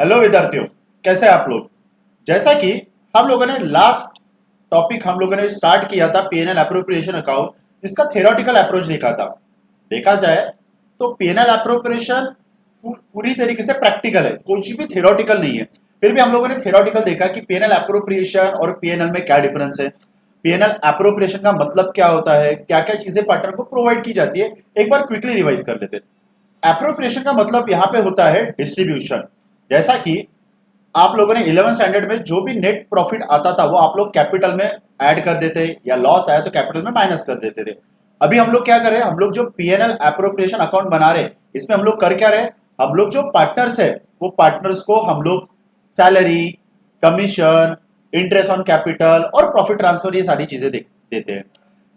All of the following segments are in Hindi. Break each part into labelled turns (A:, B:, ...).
A: हेलो विद्यार्थियों, कैसे हैं आप लोग। जैसा कि हम लोगों ने लास्ट टॉपिक हम लोगों ने स्टार्ट किया था पीएनएल अप्रोप्रिएशन अकाउंट, इसका थ्योरेटिकल अप्रोच देखा था। देखा जाए तो पीएनएल अप्रोप्रिएशन पूरी तरीके से प्रैक्टिकल है, कुछ भी थ्योरेटिकल नहीं है। फिर भी हम लोगों ने थ्योरेटिकल देखा कि पीएनएल अप्रोप्रिएशन और पीएनएल में क्या डिफरेंस है, पीएनएल अप्रोप्रिएशन का मतलब क्या होता है, क्या क्या चीजें पार्टनर को प्रोवाइड की जाती है। एक बार क्विकली रिवाइज कर लेते हैं। अप्रोप्रिएशन का मतलब यहाँ पे होता है डिस्ट्रीब्यूशन। जैसा कि आप लोगों ने 11 स्टैंडर्ड में जो भी नेट प्रॉफिट आता था वो आप लोग कैपिटल में ऐड कर देते, या लॉस आया तो कैपिटल में माइनस कर देते थे। अभी हम लोग क्या कर रहे हैं, हम लोग जो पीएनएल अप्रोप्रिएशन अकाउंट बना रहे हैं, इसमें हम लोग कर क्या रहे हैं, हम लोग जो पार्टनर्स है वो पार्टनर्स को हम लोग salary, commission, interest on capital और प्रॉफिट ट्रांसफर ये सारी चीजें देते हैं।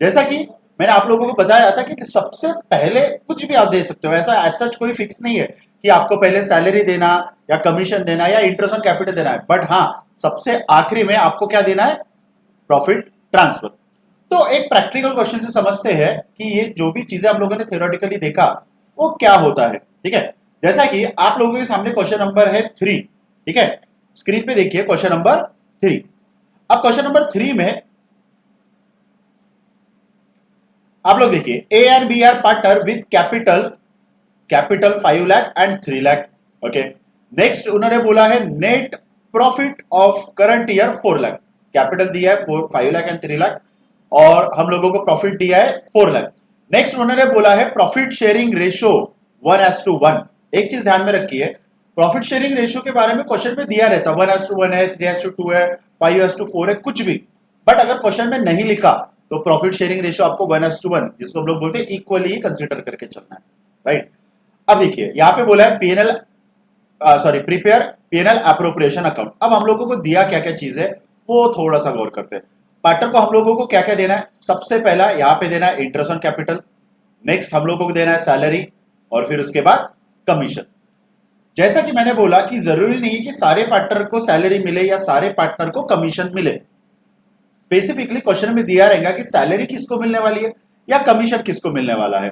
A: जैसा कि मैंने आप लोगों को बताया था कि सबसे पहले कुछ भी आप दे सकते हो, ऐसा एज सच कोई फिक्स नहीं है कि आपको पहले सैलरी देना या कमीशन देना या इंटरेस्ट ऑन कैपिटल देना है, बट हाँ सबसे आखिरी में आपको क्या देना है, प्रॉफिट ट्रांसफर। तो एक प्रैक्टिकल क्वेश्चन से समझते हैं कि ये जो भी चीजें हम लोगों ने थ्योरेटिकली देखा वो क्या होता है। ठीक है, जैसा कि आप लोगों के सामने क्वेश्चन नंबर है 3। ठीक है, स्क्रीन पे देखिए क्वेश्चन नंबर 3। अब क्वेश्चन नंबर 3 में आप लोग देखिए, A and B are partner with capital 5 lakh and 3 lakh. Okay, next उन्होंने बोला है net profit of current year 4 lakh. Capital दिया है 5 लाख एंड 3 लाख, और हम लोगों को प्रॉफिट दिया है 4 लाख। नेक्स्ट उन्होंने बोला है प्रॉफिट शेयरिंग रेशियो 1:1। एक चीज ध्यान में रखिए, प्रॉफिट शेयरिंग रेशियो के बारे में क्वेश्चन में दिया रहता 1:1 है, 3:2 है, 5:4 है, कुछ भी। बट अगर क्वेश्चन में नहीं लिखा तो प्रॉफिट शेयरिंग रेशियो आपको 1:1, जिसको हम लोग बोलते हैं इक्वली ही कंसिडर करके चलना है। राइट, अब देखिए यहाँ पे बोला है PNL prepare PNL appropriation account. अब हम लोगों को दिया क्या क्या चीज है वो थोड़ा सा गौर करते हैं। पार्टनर को हम लोगों को क्या क्या देना है, सबसे पहला यहाँ पे देना है इंटरेस्ट ऑन कैपिटल। नेक्स्ट हम लोगों को देना है सैलरी, और फिर उसके बाद कमीशन। जैसा कि मैंने बोला कि जरूरी नहीं है कि सारे पार्टनर को सैलरी मिले या सारे पार्टनर को कमीशन मिले। स्पेसिफिकली क्वेश्चन में दिया रहेगा कि सैलरी किसको मिलने वाली है या कमीशन किसको मिलने वाला है।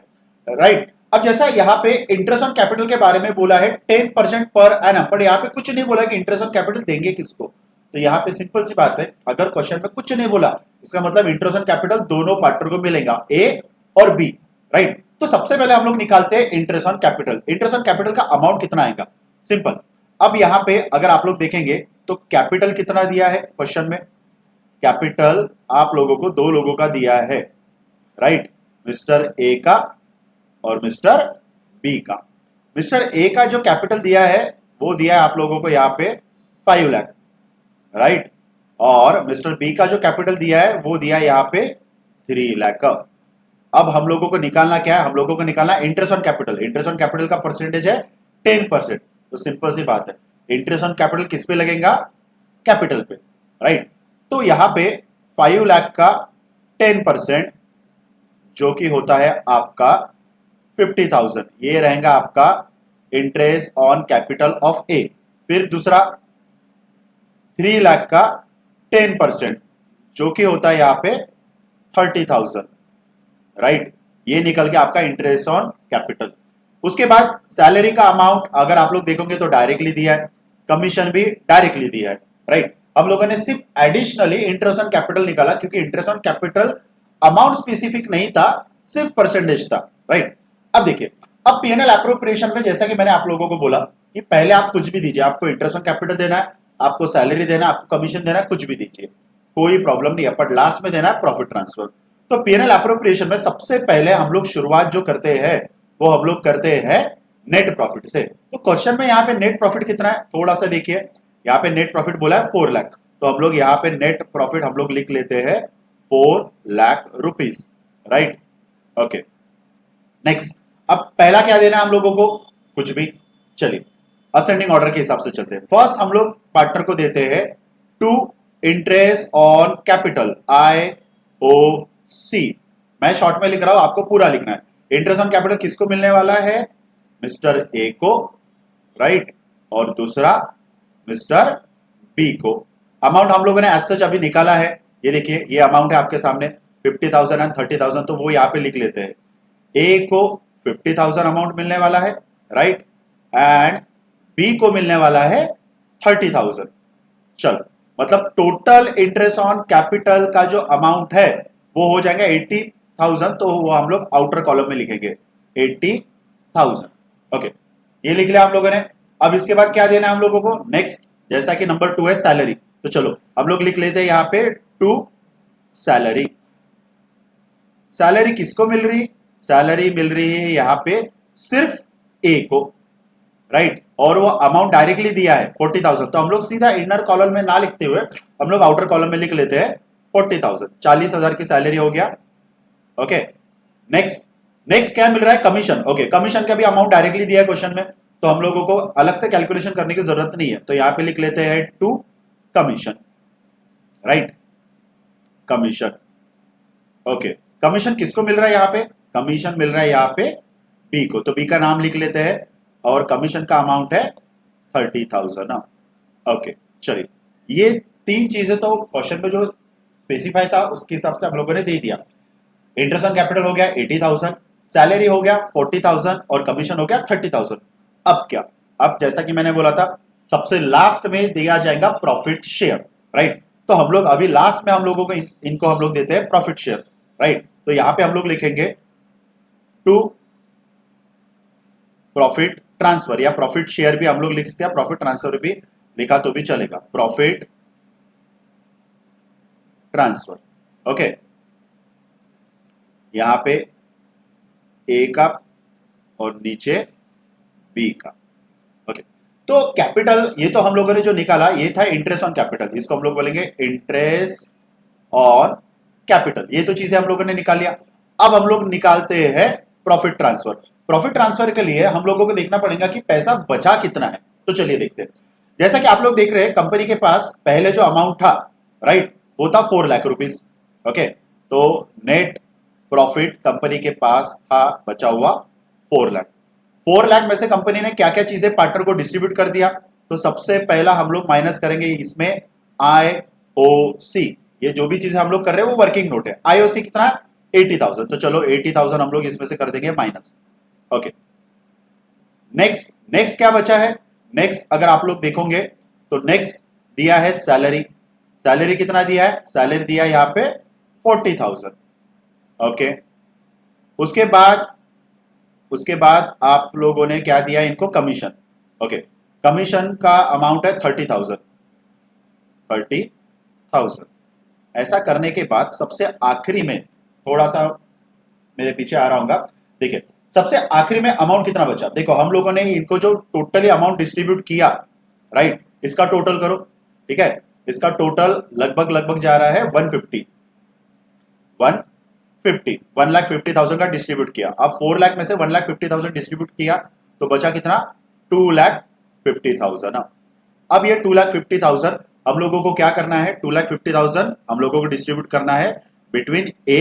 A: राइट, अब जैसा यहाँ पे इंटरेस्ट ऑन कैपिटल के बारे में बोला है 10% पर एनम, पर यहाँ पे कुछ नहीं बोला कि इंटरेस्ट ऑन कैपिटल देंगे किसको। तो यहाँ पे सिंपल सी बात है, अगर क्वेश्चन में कुछ नहीं बोला इसका मतलब इंटरेस्ट ऑन कैपिटल दोनों पार्टनर को मिलेगा, ए और बी। राइट, तो सबसे पहले हम लोग निकालते हैं interest on capital. Interest on capital का अमाउंट कितना आएगा, सिंपल। अब यहाँ पे अगर आप लोग देखेंगे तो कैपिटल कितना दिया है क्वेश्चन में, कैपिटल आप लोगों को दो लोगों का दिया है। राइट, मिस्टर ए का और मिस्टर बी का। मिस्टर ए का जो कैपिटल दिया है वो दिया है आप लोगों को यहाँ पे 5 लाख। राइट, और मिस्टर बी का जो कैपिटल दिया है वो दिया है यहाँ पे 3 लाख। अब हम लोगों को निकालना क्या है, हम लोगों को निकालना interest on capital. Interest on capital का परसेंटेज है 10%। तो सिंपल सी बात है, इंटरेस्ट ऑन कैपिटल किस पे लगेगा, कैपिटल पे। राइट, तो यहाँ पे 5 लाख का 10% जो कि होता है आपका 50,000, ये रहेगा आपका इंटरेस्ट ऑन कैपिटल ऑफ ए। फिर दूसरा 3 लाख का 10% जो कि होता है यहाँ पे 30,000। राइट, ये निकल के आपका इंटरेस्ट ऑन कैपिटल। उसके बाद सैलरी का अमाउंट अगर आप लोग देखोगे तो डायरेक्टली दिया है, कमीशन भी डायरेक्टली दिया है। राइट, हम लोगों ने सिर्फ एडिशनली इंटरेस्ट ऑन कैपिटल निकाला क्योंकि interest on capital amount specific नहीं था, सिर्फ परसेंटेज था। राइट, अब देखिए, अब पीएनएल अप्रोप्रिएशन में जैसा कि मैंने आप लोगों को बोला कि पहले आप कुछ भी दीजिए, आपको इंटरेस्ट ऑन कैपिटल देना है, आपको सैलरी देना है, आपको कमीशन देना है, कुछ भी दीजिए, कोई प्रॉब्लम नहीं है, पर लास्ट में देना है प्रॉफिट ट्रांसफर। तो पीएनएल अप्रोप्रिएशन में सबसे पहले हम लोग शुरुआत जो करते हैं वो हम लोग करते हैं नेट प्रॉफिट से। तो क्वेश्चन में यहाँ पे नेट प्रॉफिट कितना है थोड़ा सा देखिए, यहाँ पे नेट प्रॉफिट बोला है 4 लाख, तो हम लोग यहाँ पे नेट प्रॉफिट हम लोग लिख लेते हैं 4 lakh rupees. Right, okay, next अब पहला क्या देना है हम लोगों को, कुछ भी। चलिए असेंडिंग ऑर्डर के हिसाब से चलते हैं। फर्स्ट हम लोग पार्टनर को देते हैं 2 इंटरेस्ट ऑन कैपिटल IOC। मैं शॉर्ट में लिख रहा हूं, आपको पूरा लिखना है। इंटरेस्ट ऑन कैपिटल किसको मिलने वाला है, मिस्टर ए को। राइट, और दूसरा मिस्टर बी को। अमाउंट हम लोगों ने एज सच अभी निकाला है, ये देखिए ये अमाउंट है आपके सामने 50,000 एंड 30,000, तो वो यहाँ पे लिख लेते हैं। ए को 50,000 अमाउंट मिलने वाला है, राइट, एंड बी को मिलने वाला है 30,000। चलो, मतलब टोटल इंटरेस्ट ऑन कैपिटल का जो अमाउंट है वो हो जाएगा 80,000, तो वो हम लोग आउटर कॉलम में लिखेंगे 80,000। ओके, ये लिख लिया हम लोगों ने। अब इसके बाद क्या देना है हम लोगों को? नेक्स्ट, जैसा कि नंबर 2 है सैलरी, तो चलो हम लोग लिख लेते हैं यहाँ पे टू सैलरी। सैलरी किसको मिल रही? सैलरी मिल रही है यहाँ पे सिर्फ ए को, राइट, और वो अमाउंट डायरेक्टली दिया है 40,000, तो हम लोग सीधा इनर कॉलम में ना लिखते हुए हम लोग आउटर कॉलम में लिख लेते हैं 40,000। 40,000 की सैलरी हो गया। ओके, नेक्स्ट, नेक्स्ट क्या मिल रहा है? कमीशन। ओके, कमीशन का भी अमाउंट डायरेक्टली दिया है क्वेश्चन में, तो हम लोगों को अलग से कैलकुलेशन करने की जरूरत नहीं है, तो यहां पे लिख लेते हैं to commission, right, commission. Okay, commission किसको मिल रहा है यहाँ पे? कमीशन मिल रहा है यहाँ पे बी को, तो बी का नाम लिख लेते हैं और कमीशन का अमाउंट है 30,000 ना। ओके, चलिए, ये तीन चीजें तो क्वेश्चन में जो स्पेसिफाई था उसके हिसाब से हम लोगों ने दे दिया। इंटरेस्ट ऑन कैपिटल हो गया 80,000, सैलरी हो गया 40,000 और कमीशन हो गया 30,000। अब क्या? अब जैसा कि मैंने बोला था सबसे लास्ट में दिया जाएगा प्रॉफिट शेयर, राइट, तो हम लोग अभी लास्ट में हम लोगों को इनको हम लोग देते हैं प्रॉफिट शेयर, राइट, तो यहां पे हम लोग लिखेंगे टू प्रॉफिट ट्रांसफर, या प्रॉफिट शेयर भी हम लोग लिख सकते हैं, प्रॉफिट ट्रांसफर भी लिखा तो भी चलेगा, प्रॉफिट ट्रांसफर। ओके, यहां पे ए का और नीचे बी का। ओके, तो कैपिटल ये तो हम लोगों ने जो निकाला ये था इंटरेस्ट ऑन कैपिटल, इसको हम लोग बोलेंगे इंटरेस्ट ऑन कैपिटल। ये तो चीजें हम लोगों ने निकाल लिया। अब हम लोग निकालते हैं प्रॉफिट ट्रांसफर। प्रॉफिट ट्रांसफर के लिए हम लोगों को देखना पड़ेगा कि पैसा बचा कितना है, तो चलिए देखते हैं। जैसा कि आप लोग देख रहे हैं कंपनी के पास पहले जो अमाउंट था, राइट, वो था 4 लाख रुपीस। ओके, तो नेट प्रॉफिट कंपनी के पास था बचा हुआ 4 लाख। 4 लाख में से कंपनी ने क्या क्या चीजें पार्टनर को डिस्ट्रीब्यूट कर दिया, तो सबसे पहला हम लोग माइनस करेंगे इसमें आईओसी। ये जो भी चीजें हम लोग कर रहे हैं वो वर्किंग नोट है। आईओसी कितना है? 80,000, तो चलो 80,000 हम लोग इसमें से कर देंगे माइनस। ओके, नेक्स्ट, नेक्स्ट क्या बचा है? नेक्स्ट अगर आप लोग देखोगे तो नेक्स्ट दिया है सैलरी। सैलरी कितना दिया है? सैलरी दिया है यहाँ पे 40,000। ओके, उसके बाद आप लोगों ने क्या दिया इनको? कमीशन। ओके, कमीशन का अमाउंट है 30,000। 30,000। ऐसा करने के बाद सबसे आखिरी में, थोड़ा सा मेरे पीछे आ रहा हूँ, देखिए सबसे आखिरी में अमाउंट कितना बचा। देखो हम लोगों ने इनको जो टोटली अमाउंट डिस्ट्रीब्यूट किया, राइट, इसका टोटल करो, ठीक है, इसका टोटल लगभग जा रहा है 150, 1,50,000 का डिस्ट्रीब्यूट किया। अब 4 लाख में से 1,50,000 डिस्ट्रीब्यूट किया तो बचा कितना? 2,50,000। अब ये 2,50,000 हम लोगों को क्या करना है? 2,50,000 हम लोगों को डिस्ट्रीब्यूट करना है बिटवीन ए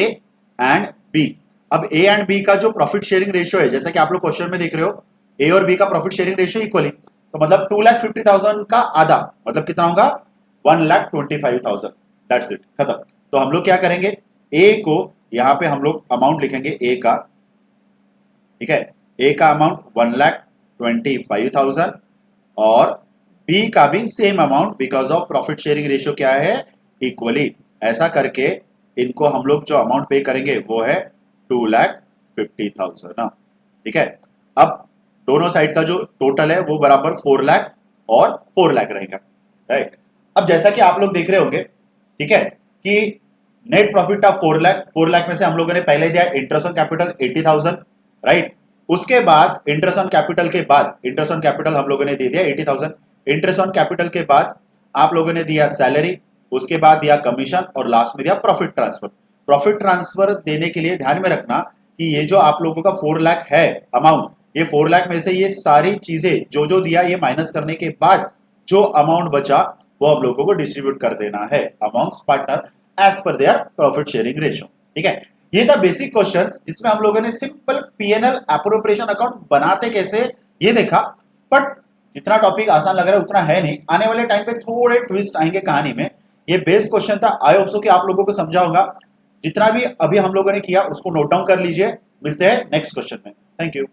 A: एंड बी। अब ए एंड बी का जो प्रॉफिट शेयरिंग रेशियो है, जैसा कि आप लोग क्वेश्चन में देख रहे हो, ए और बी का प्रॉफिट शेयरिंग रेशियो इक्वली, तो मतलब 2,50,000 का आधा मतलब कितना होगा? 1,25,000। दैट्स इट, खत्म। तो हम लोग क्या करेंगे? ए को यहां पे हम लोग अमाउंट लिखेंगे ए का, ठीक है, ए का अमाउंट 1,25,000 और बी का भी same amount, because of profit sharing ratio क्या है? इक्वली। ऐसा करके इनको हम लोग जो अमाउंट पे करेंगे वो है 2,50,000 ना, ठीक है। अब दोनों साइड का जो टोटल है वो बराबर 4 लाख और 4 लाख रहेगा, राइट। अब जैसा कि आप लोग देख रहे होंगे, ठीक है, कि नेट प्रॉफिट था 4 लाख। 4 लाख में से हम लोगों ने पहले दिया इंटरेस्ट ऑन कैपिटल 80,000, राइट। उसके बाद इंटरेस्ट ऑन कैपिटल के बाद इंटरेस्ट ऑन कैपिटल हम लोगों ने दे दिया 80,000। इंटरेस्ट ऑन कैपिटल के बाद आप लोगों ने दिया सैलरी, उसके बाद दिया कमीशन और लास्ट में दिया प्रॉफिट ट्रांसफर। प्रॉफिट ट्रांसफर देने के लिए ध्यान में रखना कि ये जो आप लोगों का 4 लाख है अमाउंट, ये 4 लाख में से ये सारी चीजें जो जो दिया ये माइनस करने के बाद जो अमाउंट बचा वो हम लोगों को डिस्ट्रीब्यूट कर देना है amongst partner as per their profit sharing ratio, ठीक है। ये था बेसिक क्वेश्चन जिसमें हम लोगों ने सिंपल पीएनएल एप्रोप्रिएशन अकाउंट बनाते कैसे ये देखा। बट जितना टॉपिक आसान लग रहा है उतना है नहीं, आने वाले टाइम पे थोड़े ट्विस्ट आएंगे कहानी में। ये बेस्ट क्वेश्चन था, आई होप सो कि आप लोगों को समझा होगा। जितना भी अभी हम लोगों ने किया उसको नोट डाउन कर लीजिए। मिलते हैं नेक्स्ट क्वेश्चन में। Thank you.